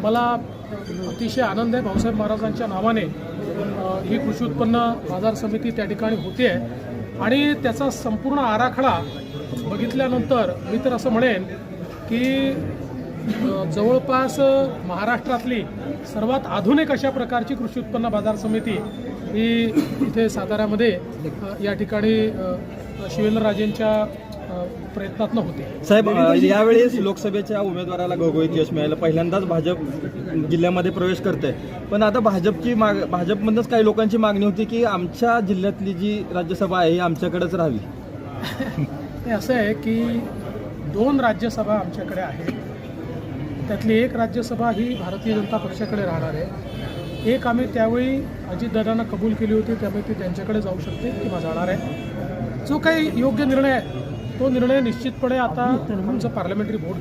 मला अतिशय आनंद आहे. भाऊसाहेब महाराजांच्या नावाने ही कृषी उत्पन्न बाजार समिती त्या ठिकाणी होते आहे आणि त्याचा संपूर्ण आराखडा बघितल्यानंतर मी तर असं म्हणेन की जवळपास महाराष्ट्रातली सर्वात आधुनिक अशा प्रकारची कृषी उत्पन्न बाजार समिती ही इथे साताऱ्यामध्ये या ठिकाणी शिवेंद्रराजेंच्या प्रयत्नातनं होते. साहेब, यावेळेस लोकसभेच्या उमेदवाराला घवघवीत यश मिळालं. पहिल्यांदाच भाजप जिल्ह्यामध्ये प्रवेश करते, पण आता भाजपमधूनच काही लोकांची मागणी होती की आमच्या जिल्ह्यातली जी राज्यसभा आहे ही आमच्याकडेच राहावी. हे असं आहे की 2 राज्यसभा आमच्याकडे आहेत. त्यातली एक राज्यसभा ही भारतीय जनता पक्षाकडे राहणार आहे. एक आम्ही त्यावेळी अजितदादांना कबूल केली होती, त्यामुळे ती त्यांच्याकडे जाऊ शकते किंवा जाणार आहे. जो काही योग्य निर्णय आहे तो निर्णय निश्चितपणे आता आमचं पार्लमेंटरी बोर्ड